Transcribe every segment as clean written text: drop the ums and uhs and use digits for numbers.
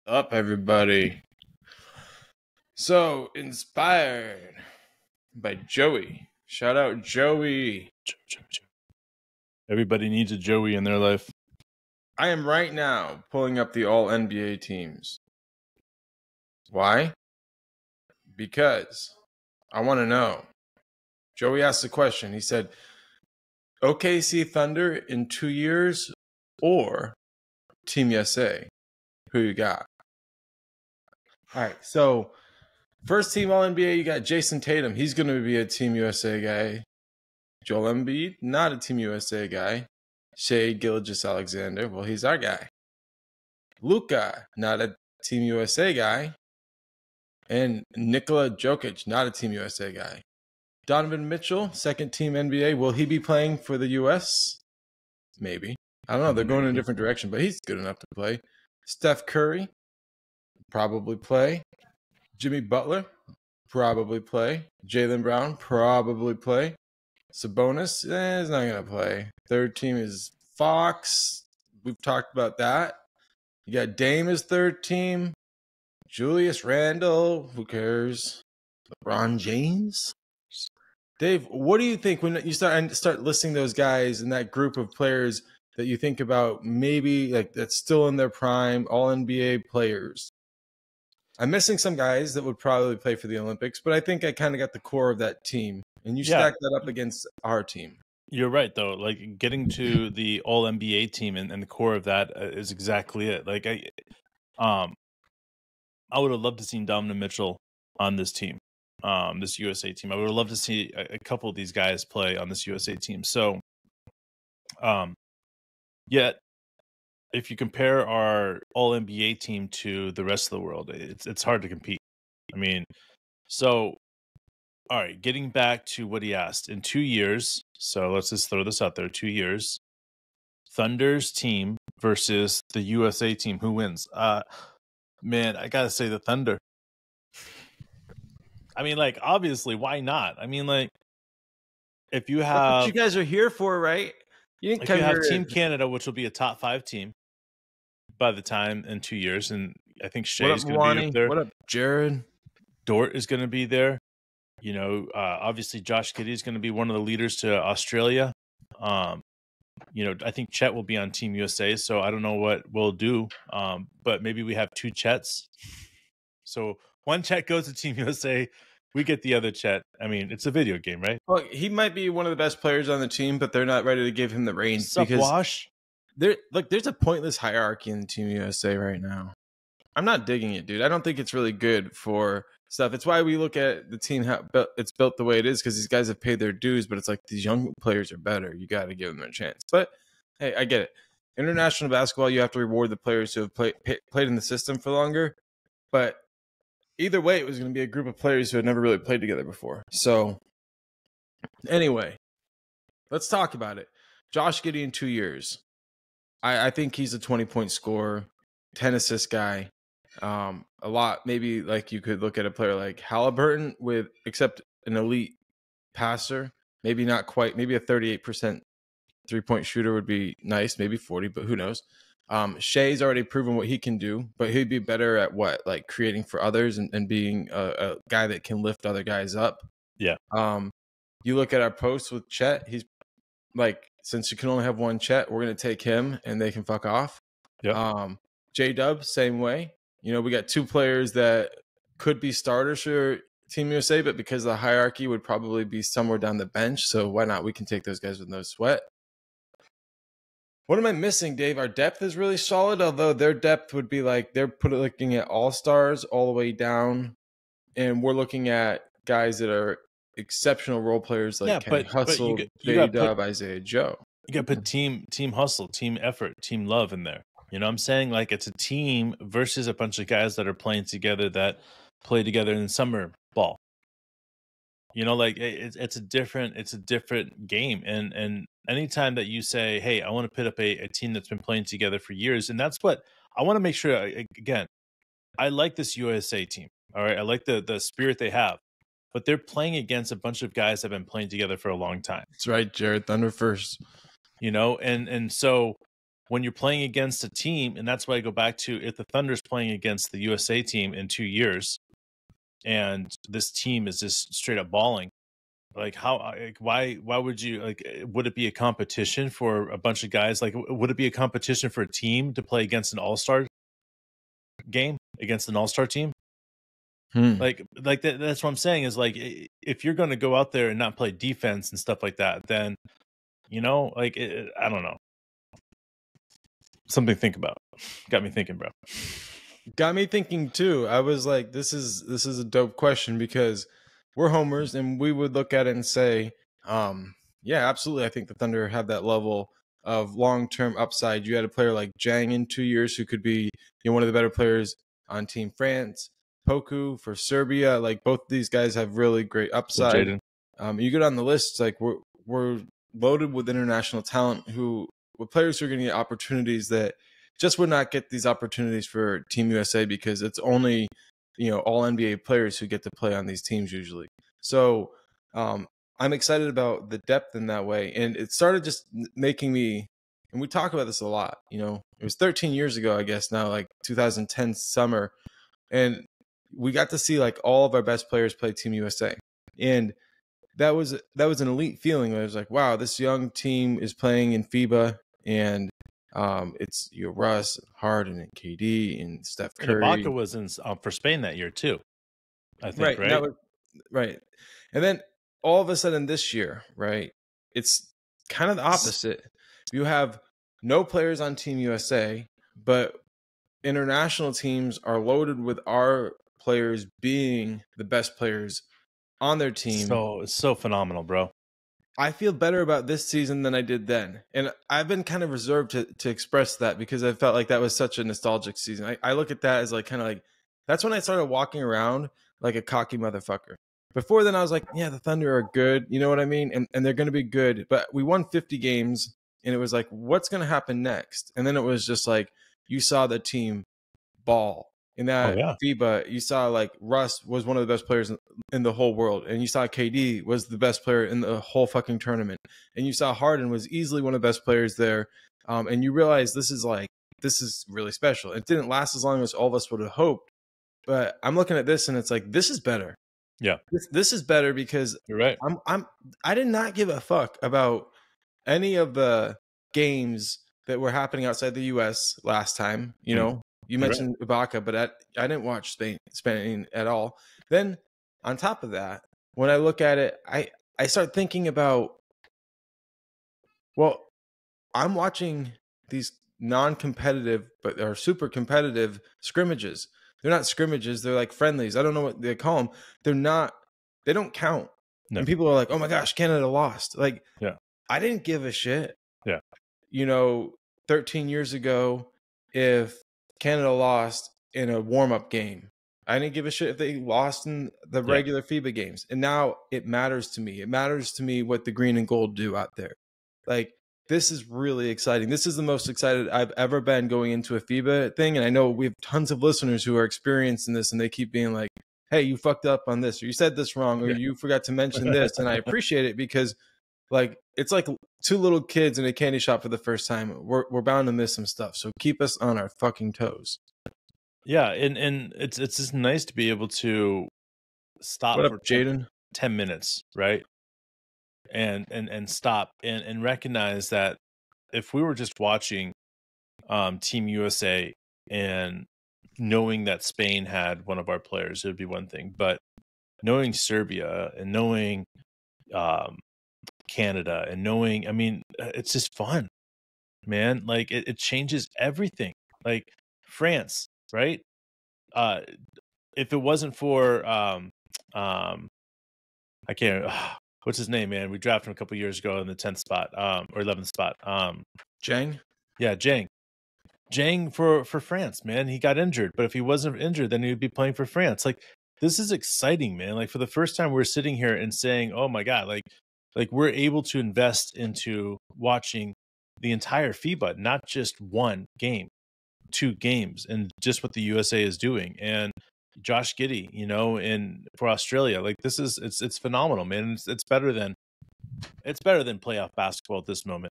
Up, everybody. So, inspired by Joey. Shout out, Joey. Everybody needs a Joey in their life. I am right now pulling up the all NBA teams. Why? Because I want to know. Joey asked the question. He said, OKC Thunder in 2 years or Team USA? Who you got? All right, so first team All NBA, you got Jason Tatum. He's going to be a Team USA guy. Joel Embiid, not a Team USA guy. Shea Gilgeous-Alexander, well, he's our guy. Luka, not a Team USA guy. And Nikola Jokic, not a Team USA guy. Donovan Mitchell, second team NBA. Will he be playing for the US? Maybe. I don't know. They're going in a different direction, but he's good enough to play. Steph Curry, probably play. Jimmy Butler, probably play. Jaylen Brown, probably play. Sabonis, is not going to play. Third team is Fox. We've talked about that. You got Dame as third team. Julius Randle, who cares? LeBron James. Dave, what do you think when you start listing those guys in that group of players that you think about maybe like that's still in their prime, all NBA players? I'm missing some guys that would probably play for the Olympics, but I think I kind of got the core of that team. And you stack that up against our team. You're right, though. Like getting to the All NBA team and the core of that is exactly it. Like I would have loved to see Donovan Mitchell on this team, this USA team. I would have loved to see a couple of these guys play on this USA team. So, yet if you compare our All NBA team to the rest of the world, it's hard to compete. I mean, so. All right, getting back to what he asked. In 2 years, so let's just throw this out there, 2 years, Thunder's team versus the USA team, who wins? Man, I got to say the Thunder. I mean, like, obviously, why not? I mean, like, if you have... That's what you guys are here for, right? You have Team Canada, which will be a top 5 team by the time in 2 years, and I think Shea's going to be up there. What up, Jared? Dort is going to be there. You know, obviously Josh Giddey is going to be one of the leaders to Australia. You know, I think Chet will be on Team USA, so I don't know what we'll do. But maybe we have 2 Chets. So one Chet goes to Team USA, we get the other Chet. I mean, it's a video game, right? Well, he might be one of the best players on the team, but they're not ready to give him the reins because Wash? There's a pointless hierarchy in Team USA right now. I'm not digging it, dude. I don't think it's really good for stuff. It's why we look at the team, how it's built the way it is, because these guys have paid their dues, but it's like these young players are better. You got to give them a chance. But, hey, I get it. International basketball, you have to reward the players who have played in the system for longer. But either way, it was going to be a group of players who had never really played together before. So, anyway, let's talk about it. Josh Giddey in 2 years. I think he's a 20-point scorer, 10 assist guy. A lot, maybe like you could look at a player like Halliburton with except an elite passer, maybe not quite, maybe a 38% 3-point shooter would be nice, maybe 40, but who knows. Shea's already proven what he can do, but he'd be better at what, like creating for others and being a guy that can lift other guys up. Yeah. You look at our posts with Chet, he's like, since you can only have one Chet, we're going to take him and they can fuck off. Yeah. J-Dub, same way. You know, we got 2 players that could be starters for Team USA, but because of the hierarchy would probably be somewhere down the bench. So why not? We can take those guys with no sweat. What am I missing, Dave? Our depth is really solid, although their depth would be like they're looking at all-stars all the way down. And we're looking at guys that are exceptional role players like Kenny Hustle, J-Dub, Isaiah Joe. You got to put team hustle, team effort, team love in there. You know what I'm saying? Like it's a team versus a bunch of guys that are playing together that play together in summer ball. You know, like it's a different game. And anytime that you say, hey, I want to put up a team that's been playing together for years, and that's what I want to make sure, again, I like this USA team. All right. I like the spirit they have, but they're playing against a bunch of guys that have been playing together for a long time. That's right, Jared. Thunder first. You know, and so when you're playing against a team, and that's why I go back to, if the Thunder's playing against the USA team in 2 years, and this team is just straight up balling, like why would you, like, would it be a competition for a bunch of guys? Like, would it be a competition for a team to play against an all-star game, against an all-star team? Like that's what I'm saying, is like, if you're going to go out there and not play defense and stuff like that, then, like, I don't know. Something to think about. Got me thinking, bro. Got me thinking too. I was like, this is a dope question, because we're homers and we would look at it and say, yeah, absolutely. I think the Thunder have that level of long-term upside. You had a player like Jang in 2 years who could be, one of the better players on Team France. Poku for Serbia. Like, both of these guys have really great upside. You go down the list, it's like we're loaded with international talent, with players who are going to get opportunities that just would not get these opportunities for Team USA, because it's only, all NBA players who get to play on these teams usually. So I'm excited about the depth in that way. And it started just making me, and we talk about this a lot, it was 13 years ago, I guess now, like 2010 summer. And we got to see like all of our best players play Team USA. And that was an elite feeling. It was like, wow, this young team is playing in FIBA, and it's Russ, Harden, and KD, and Steph Curry. And Ibaka was in for Spain that year too, I think, right? Right. And then all of a sudden this year, right, it's kind of the opposite. You have no players on Team USA, but international teams are loaded with our players being the best players on their team. So it's so phenomenal, bro. I feel better about this season than I did then. And I've been kind of reserved to express that, because I felt like that was such a nostalgic season. I look at that as like, kind of like, that's when I started walking around like a cocky motherfucker. Before then I was like, yeah, the Thunder are good. You know what I mean? And they're going to be good. But we won 50 games and it was like, what's going to happen next? And then it was just like, you saw the team ball. In that FIBA, you saw like Russ was one of the best players in the whole world. And you saw KD was the best player in the whole fucking tournament. And you saw Harden was easily one of the best players there. And you realize this is really special. It didn't last as long as all of us would have hoped. But I'm looking at this and it's like, this is better. Yeah. This is better, because you're right. I did not give a fuck about any of the games that were happening outside the US last time, You mentioned Ibaka, but I didn't watch Spain at all. Then on top of that, when I look at it, I start thinking about, well, I'm watching these non-competitive but are super competitive scrimmages. They're not scrimmages, they're like friendlies. I don't know what they call them. They don't count. No. And people are like, oh my gosh, Canada lost. Like, I didn't give a shit. Yeah. 13 years ago, if Canada lost in a warm-up game, I didn't give a shit if they lost in the regular FIBA games. And now it matters to me. It matters to me what the green and gold do out there. Like, this is really exciting. This is the most excited I've ever been going into a FIBA thing. And I know we have tons of listeners who are experiencing this, and they keep being like, hey, you fucked up on this, or you said this wrong, or you forgot to mention this. And I appreciate it, because like, it's like two little kids in a candy shop for the first time. We're bound to miss some stuff. So keep us on our fucking toes. Yeah, and it's just nice to be able to stop for Jaden? 10 minutes, right? And stop and recognize that if we were just watching Team USA and knowing that Spain had one of our players, it would be one thing. But knowing Serbia and knowing Canada and knowing, I mean, it's just fun, man. Like, it changes everything. Like France, right? If it wasn't for I can't what's his name, man? We drafted him a couple years ago in the 10th spot, or 11th spot. Jang? Yeah, Jang. Jang for France, man. He got injured, but if he wasn't injured, then he would be playing for France. Like, this is exciting, man. Like, for the first time, we're sitting here and saying, oh my God, like we're able to invest into watching the entire FIBA, not just one game, 2 games, and just what the USA is doing. And Josh Giddey, and for Australia, like, this is, it's phenomenal, man. It's better than playoff basketball at this moment.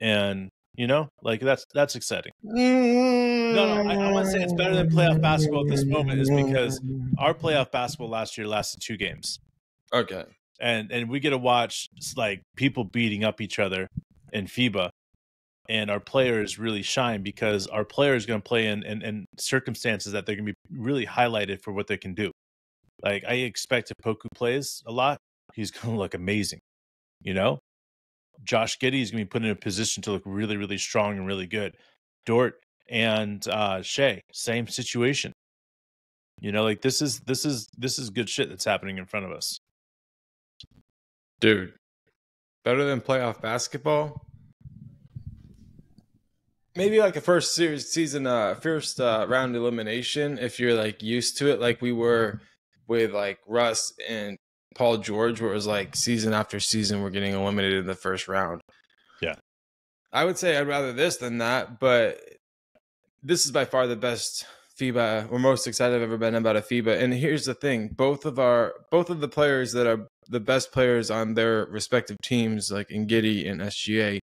And, You know, like that's exciting. No, I want to say it's better than playoff basketball at this moment is because our playoff basketball last year lasted 2 games. Okay. And we get to watch like people beating up each other in FIBA, and our players really shine because our players going to play in circumstances that they're going to be really highlighted for what they can do. Like I expect if Poku plays a lot, he's going to look amazing. You know, Josh Giddey is going to be put in a position to look really, really strong and really good. Dort and Shea, same situation. You know, like this is good shit that's happening in front of us. Dude, better than playoff basketball? Maybe like a first round elimination if you're like used to it, like we were with like Russ and Paul George, where it was like season after season we're getting eliminated in the first round. Yeah. I would say I'd rather this than that, but this is by far the best FIBA or most excited I've ever been about a FIBA. And here's the thing, both of the players that are the best players on their respective teams, like in Giddey and SGA,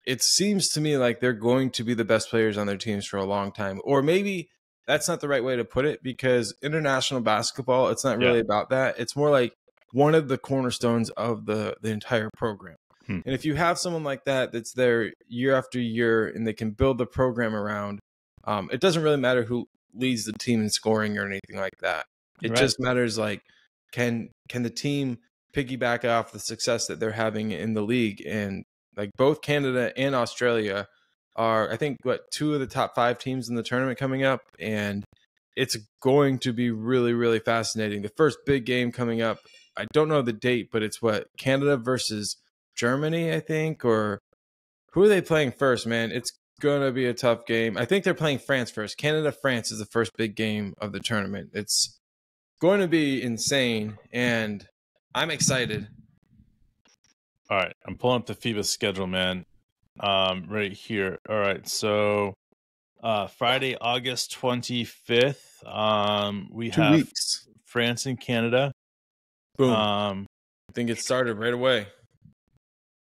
it seems to me like they're going to be the best players on their teams for a long time. Or maybe that's not the right way to put it, because international basketball, it's not really about that. It's more like one of the cornerstones of the entire program. And if you have someone like that that's there year after year and they can build the program around, it doesn't really matter who leads the team in scoring or anything like that. It just matters like can the team piggyback off the success that they're having in the league. And like both Canada and Australia are, I think, two of the top 5 teams in the tournament coming up, and it's going to be really, really fascinating. The first big game coming up, I don't know the date, but it's Canada versus Germany, I think, or who are they playing first, man? It's going to be a tough game. I think they're playing France first. Canada-France is the first big game of the tournament. It's going to be insane, and I'm excited. All right, I'm pulling up the FIBA schedule, man. Right here. All right, so Friday, August 25th. We 2 have weeks. France and Canada. Boom. I think it started right away.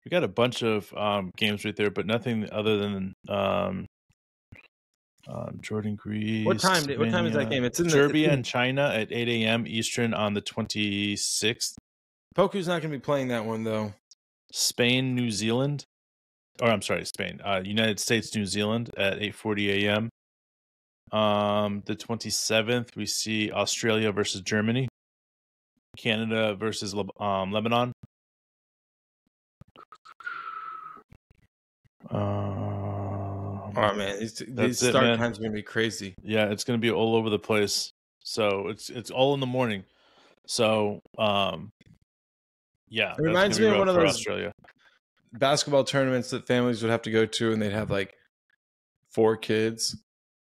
We got a bunch of games right there, but nothing other than Jordan, Greece. What time is that game? It's in Serbia and China at 8 a.m. Eastern on the 26th. Poku's not going to be playing that one, though. Spain, New Zealand. Or I'm sorry, Spain. United States, New Zealand at 8:40 a.m. The 27th, we see Australia versus Germany. Canada versus Lebanon. Oh man, these start times are gonna be crazy. Yeah, it's gonna be all over the place. So it's all in the morning. So yeah, it reminds me of one of those Australia basketball tournaments that families would have to go to, and they'd have like 4 kids,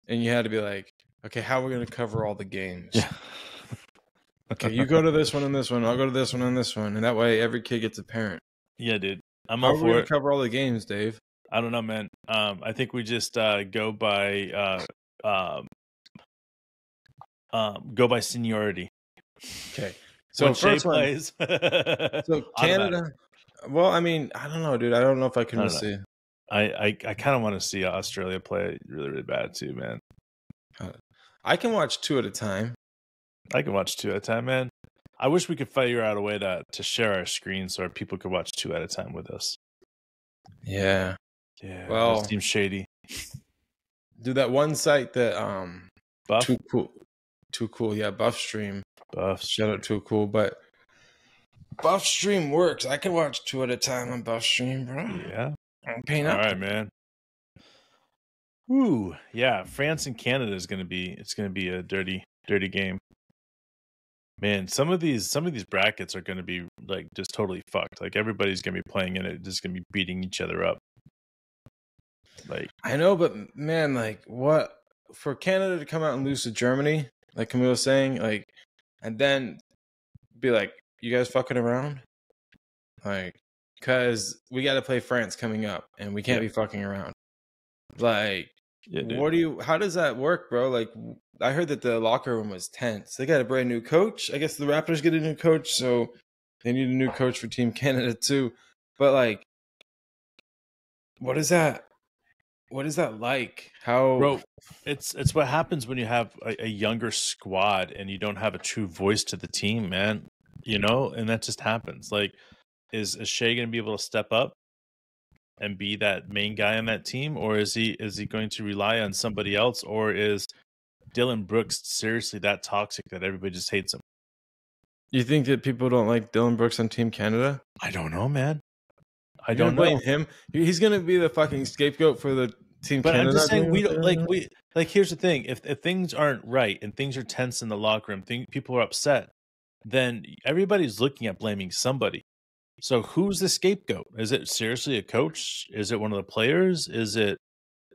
and you had to be like, okay, how are we gonna cover all the games? Yeah. Okay, you go to this one and this one. I'll go to this one and this one, and that way every kid gets a parent. Yeah, dude. I'm all for it. How are we gonna cover all the games, Dave? I don't know, man. I think we just go by seniority. Okay. So when first Shea plays. So Canada. Well, I mean, I don't know, dude. I don't know if I can see. I kind of want to see Australia play really, really bad too, man. I can watch 2 at a time. I can watch 2 at a time, man. I wish we could figure out a way to share our screen so our people could watch 2 at a time with us. Yeah. Yeah. Well, that seems shady. Do that one site that Buff? Too cool. Yeah, BuffStream. Shout out Too Cool, but BuffStream works. I can watch 2 at a time on BuffStream, bro. Yeah. I'm paying up. All right, man. Ooh, yeah. France and Canada is gonna be a dirty game. Man, some of these brackets are gonna be like just totally fucked. Like everybody's gonna be playing in it, just gonna be beating each other up. Like I know, but man, like what for Canada to come out and lose to Germany, like Camille was saying, like, and then be like, you guys fucking around? Like, because we got to play France coming up, and we can't be fucking around. Like, how does that work, bro? Like, I heard that the locker room was tense. They got a brand new coach. I guess the Raptors get a new coach, so they need a new coach for Team Canada too. But like, what is that? what is that like? How Bro, it's what happens when you have a younger squad and you don't have a true voice to the team, man. You know, and that just happens. Like, is Shea going to be able to step up and be that main guy on that team, or is he going to rely on somebody else, or is Dylan Brooks seriously that toxic that everybody just hates him? you think that people don't like Dylan Brooks on Team Canada? I don't know, man. I You're don't gonna know. blame him. He's gonna be the fucking scapegoat for the Team But Canada. I'm just saying, we don't like. Here's the thing: if things aren't right and things are tense in the locker room, people are upset, then everybody's looking at blaming somebody. So who's the scapegoat? Is it seriously a coach? Is it one of the players? Is it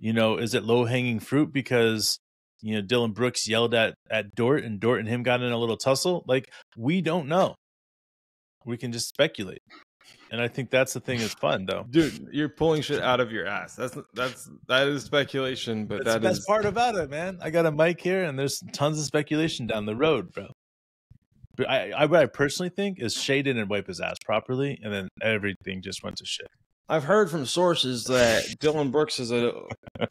low hanging fruit because Dylan Brooks yelled at Dort and him got in a little tussle? Like, we don't know. We can just speculate. And I think that's the thing that's fun, though. Dude, you're pulling shit out of your ass. That is speculation, but That's the best part about it, man. I got a mic here, and there's tons of speculation down the road, bro. But what I personally think is Shea didn't wipe his ass properly, and then everything just went to shit. I've heard from sources that Dylan Brooks is a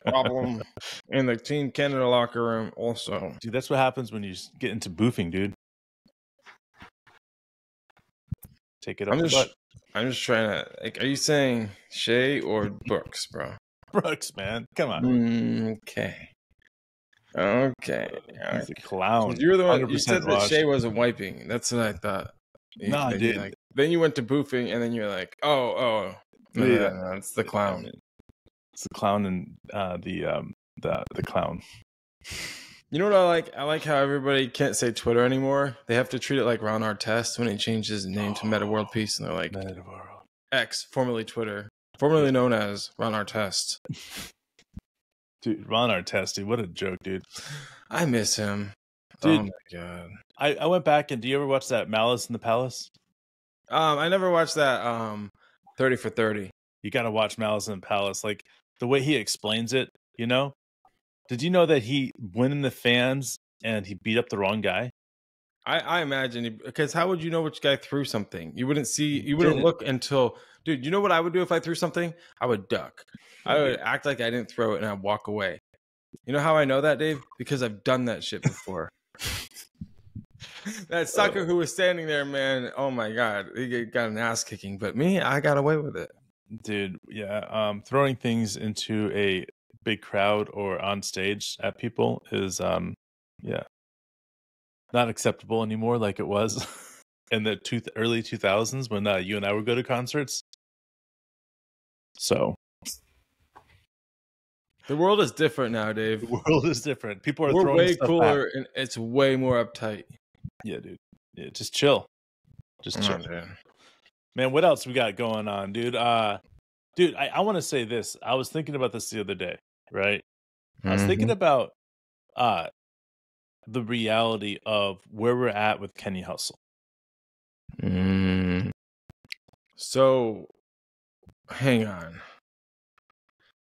problem in the Team Canada locker room also. Dude, that's what happens when you get into boofing, dude. Take it up the butt. I'm just trying to, like, are you saying Shea or Brooks, bro? Brooks, man. Come on. Okay. He's a clown. You're the one. You said that Shea wasn't wiping. That's what I thought. Nah, dude. Then you went to boofing, and then you're like, oh. No, it's the clown. It's the clown and the clown. You know what I like? I like how everybody can't say Twitter anymore. They have to treat it like Ron Artest when he changed his name to Meta World Peace, and they're like X, formerly Twitter, formerly known as Ron Artest. Dude, Ron Artest, dude, what a joke, dude. I miss him. Dude, oh my god. I went back, and do you ever watch that Malice in the Palace? I never watched that 30 for 30. You got to watch Malice in the Palace. Like, the way he explains it, you know? Did you know that he went in the fans and he beat up the wrong guy? I imagine, because how would you know which guy threw something? You wouldn't look until, dude, you know what I would do if I threw something? I would duck. I would act like I didn't throw it and I'd walk away. You know how I know that, Dave? Because I've done that shit before. That sucker who was standing there, man, oh my god, he got an ass kicking, but me, I got away with it. Dude, yeah. Throwing things into a big crowd or on stage at people is not acceptable anymore like it was in the early 2000s when you and I would go to concerts. So the world is different now, Dave. The world is different. People are throwing way cooler back. And it's way more uptight. Yeah, dude. Yeah, just chill. Just chill. Man, what else we got going on, dude? Dude, I want to say this. I was thinking about this the other day, right? I was thinking about the reality of where we're at with Kenny Hustle. So, hang on.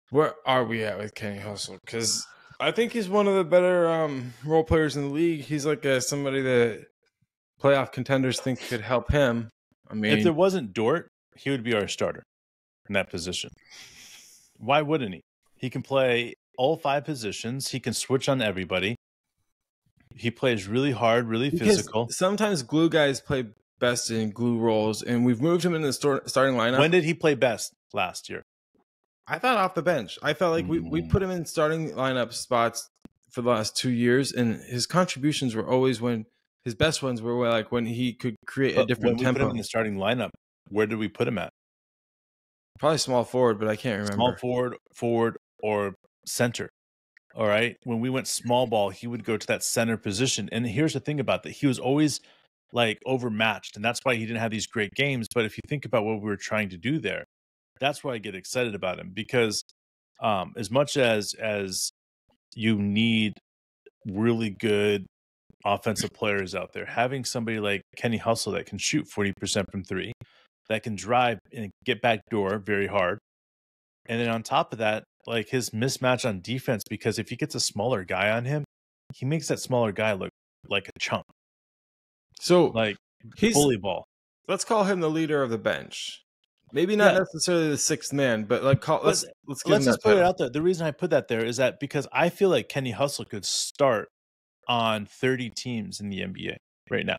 Where are we at with Kenny Hustle? Because I think he's one of the better role players in the league. He's like somebody that playoff contenders think could help him. I mean, if there wasn't Dort, he would be our starter in that position. Why wouldn't he? He can play all 5 positions. He can switch on everybody. He plays really hard, really physical. Sometimes glue guys play best in glue roles, and we've moved him in the starting lineup. When did he play best last year? I thought off the bench. I felt like we put him in starting lineup spots for the last 2 years, and his contributions were always his best ones were like when he could create a different tempo. Put him in the starting lineup, where did we put him at? Probably small forward, but I can't remember. Small forward, or center. All right. When we went small ball, he would go to that center position. And here's the thing about that. He was always like overmatched. And that's why he didn't have these great games. But if you think about what we were trying to do there, that's why I get excited about him. Because as much as you need really good offensive players out there, having somebody like Kenny Hustle that can shoot 40% from 3, that can drive and get back door very hard. And then on top of that, like his mismatch on defense, because if he gets a smaller guy on him, he makes that smaller guy look like a chump. So like he's bully ball. Let's call him the leader of the bench. Maybe not necessarily the sixth man, but like let's give him that just put title. it out there. The reason I put that there is that because I feel like Kenny Hustle could start on 30 teams in the NBA right now.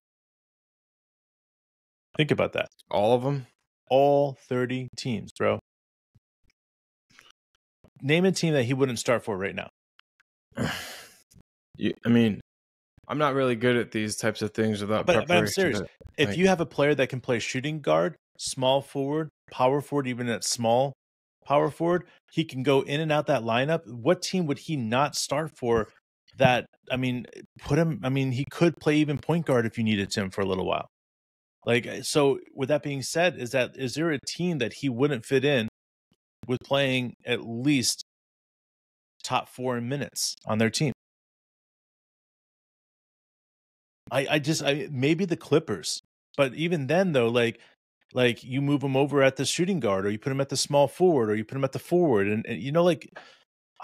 Think about that. All of them? All 30 teams, bro. Name a team that he wouldn't start for right now. I mean, I'm not really good at these types of things without preparation. But I'm serious. If you have a player that can play shooting guard, small forward, power forward, even at small power forward, he can go in and out that lineup. What team would he not start for? That, I mean, he could play even point guard if you needed him for a little while. Like, so with that being said, is there a team that he wouldn't fit in with playing at least top 4 in minutes on their team? I maybe the Clippers, but even then though, like you move him over at the shooting guard, or you put him at the small forward, or you put him at the forward, and you know, like,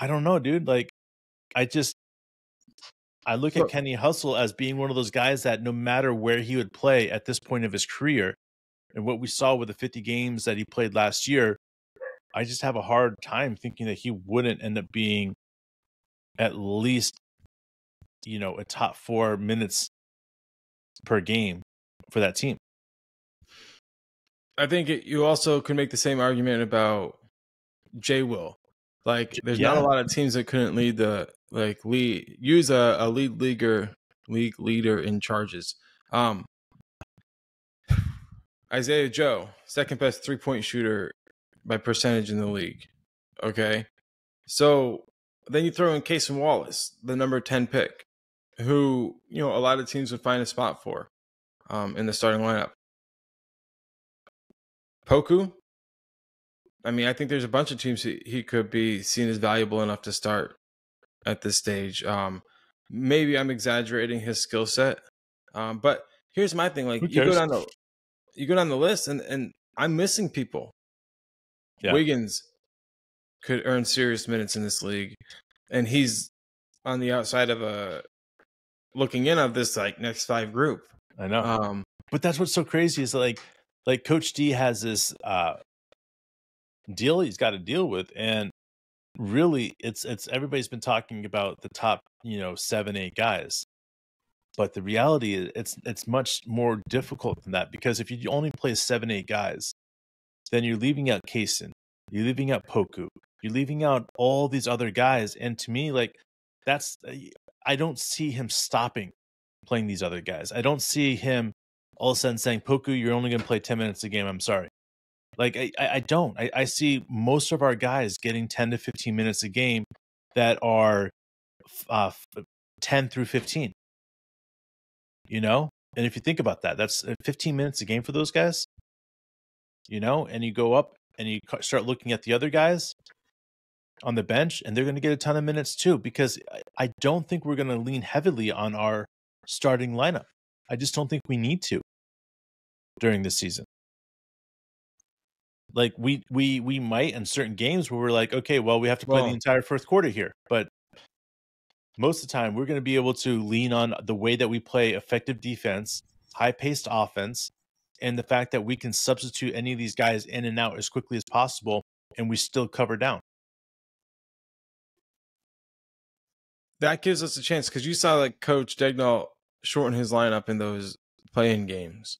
I don't know, dude. Like, I look at Kenny Hustle as being one of those guys that no matter where he would play at this point of his career, and what we saw with the 50 games that he played last year, I just have a hard time thinking that he wouldn't end up being at least, you know, a top 4 minutes per game for that team. I think you also could make the same argument about J. Will. Like, there's not a lot of teams that couldn't use a league leader in charges. Isaiah Joe, second best 3-point shooter by percentage in the league. Okay, so then you throw in Cason Wallace, the number 10 pick, who, you know, a lot of teams would find a spot for in the starting lineup. Poku, I mean, I think there's a bunch of teams he could be seen as valuable enough to start at this stage. Maybe I'm exaggerating his skill set, but here's my thing: like, you go down the list, and I'm missing people. Yeah. Wiggins could earn serious minutes in this league, and he's on the outside of looking in of this like next 5 group. I know, but that's what's so crazy is like Coach D has this deal he's got to deal with, and really it's everybody's been talking about the top, you know, 7-8 guys, but the reality is it's much more difficult than that, because if you only play 7-8 guys, then you're leaving out Cason, you're leaving out Poku, you're leaving out all these other guys, and to me, like, I don't see him stopping playing these other guys. I don't see him all of a sudden saying, Poku, you're only going to play 10 minutes a game, I'm sorry. Like, I don't. I see most of our guys getting 10 to 15 minutes a game that are 10 through 15. You know? And if you think about that, that's 15 minutes a game for those guys. You know? And you go up and you start looking at the other guys on the bench, and they're going to get a ton of minutes too, because I don't think we're going to lean heavily on our starting lineup. I just don't think we need to during this season. Like, we might in certain games where we're like, okay, well, we have to play the entire first quarter here. But most of the time, we're going to be able to lean on the way that we play effective defense, high-paced offense, and the fact that we can substitute any of these guys in and out as quickly as possible, and we still cover down. That gives us a chance, because you saw like Coach Dagnall shorten his lineup in those play-in games.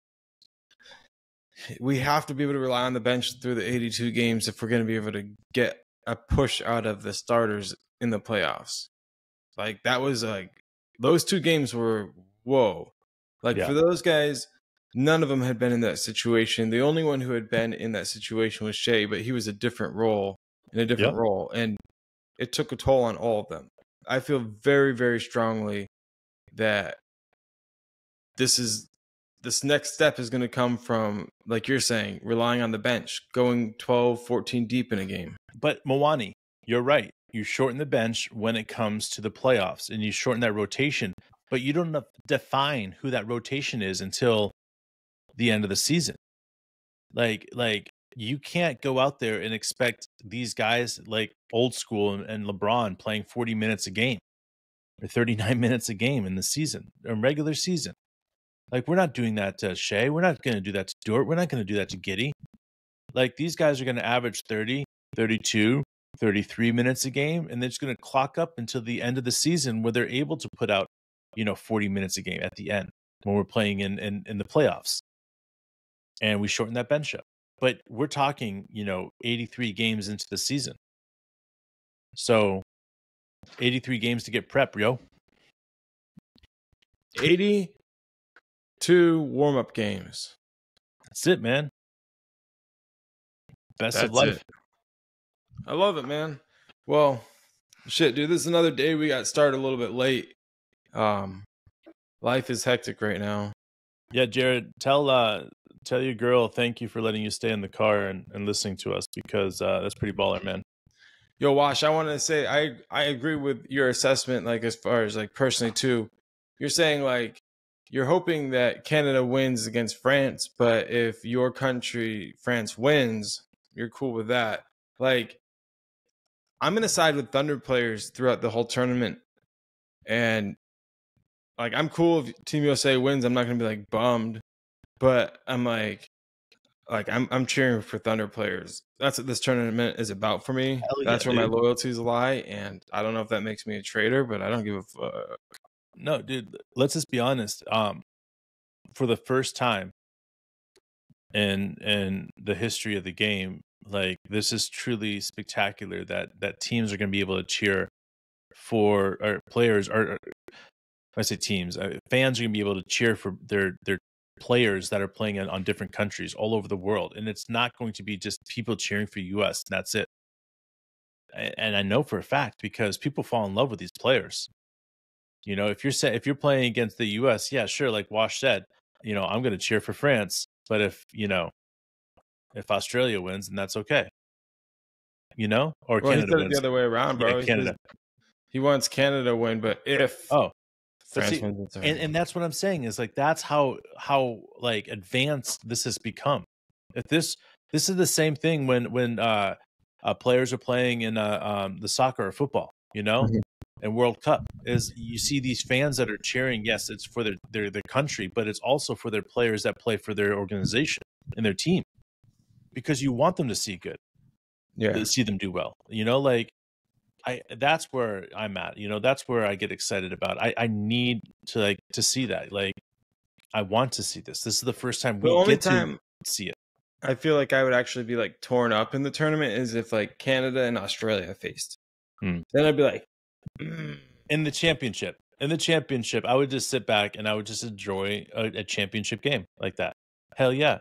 We have to be able to rely on the bench through the 82 games if we're going to be able to get a push out of the starters in the playoffs. Like, that was like, those 2 games were, whoa. Like, for those guys, none of them had been in that situation. The only one who had been in that situation was Shea, but he was in a different role. And it took a toll on all of them. I feel very, very strongly that this next step is going to come from, like you're saying, relying on the bench, going 12, 14 deep in a game. But Mwani, you're right. You shorten the bench when it comes to the playoffs, and you shorten that rotation, but you don't define who that rotation is until the end of the season. Like you can't go out there and expect these guys like old school and LeBron playing 40 minutes a game or 39 minutes a game in the season or regular season. Like, we're not doing that to Shea. We're not going to do that to Dort. We're not going to do that to Giddey. Like, these guys are going to average 30, 32, 33 minutes a game, and they're just going to clock up until the end of the season where they're able to put out, 40 minutes a game at the end when we're playing in the playoffs. And we shorten that bench up. But we're talking, 83 games into the season. So 83 games to get prep, yo. 82 warm-up games. That's it, man. Best of life. I love it, man. Well, shit, dude, this is another day we got started a little bit late. Life is hectic right now. Yeah, Jared, tell your girl thank you for letting you stay in the car and listening to us, because that's pretty baller, man. Yo, Wash, I wanted to say I agree with your assessment, like, as far as, like, personally too. You're saying, like, you're hoping that Canada wins against France, but if your country, France, wins, you're cool with that. Like, I'm going to side with Thunder players throughout the whole tournament. And, like, I'm cool if Team USA wins. I'm not going to be, like, bummed. But I'm like I'm cheering for Thunder players. That's what this tournament is about for me. That's where my loyalties lie. And I don't know if that makes me a traitor, but I don't give a fuck. No, dude, let's just be honest. For the first time in the history of the game, like, this is truly spectacular that teams are going to be able to cheer for, or players, or I say teams, fans are going to be able to cheer for their players that are playing on different countries all over the world. And it's not going to be just people cheering for US and that's it. And I know for a fact, because people fall in love with these players. If you're playing against the US, yeah, sure, like Wash said, I'm going to cheer for France, but if Australia wins, then that's okay. Or Canada wins. The other way around, bro. Yeah, Canada. He wants Canada to win, but if France wins, and that's what I'm saying, is like, that's how like advanced this has become. If this is the same thing when players are playing in the soccer or football, and World Cup, is you see these fans that are cheering. Yes, it's for their country, but it's also for their players that play for their organization and their team, because you want them to see good, to see them do well. That's where I'm at. That's where I get excited about. I need to see that. Like, I want to see this. This is the first time to see it. I feel like I would actually be, like, torn up in the tournament is if, like, Canada and Australia faced. Then I'd be like, in the championship, I would just sit back and I would just enjoy a championship game like that. Hell yeah.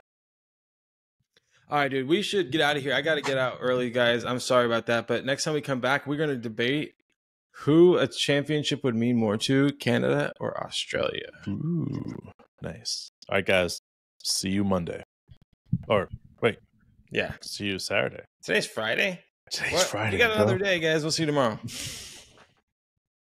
All right, dude, we should get out of here. I got to get out early, guys. I'm sorry about that. But next time we come back, we're going to debate who a championship would mean more to, Canada or Australia. Ooh, nice. All right, guys. See you Monday. Or, wait. Yeah. See you Saturday. Today's Friday. Today's Friday. We got another day, guys. We'll see you tomorrow.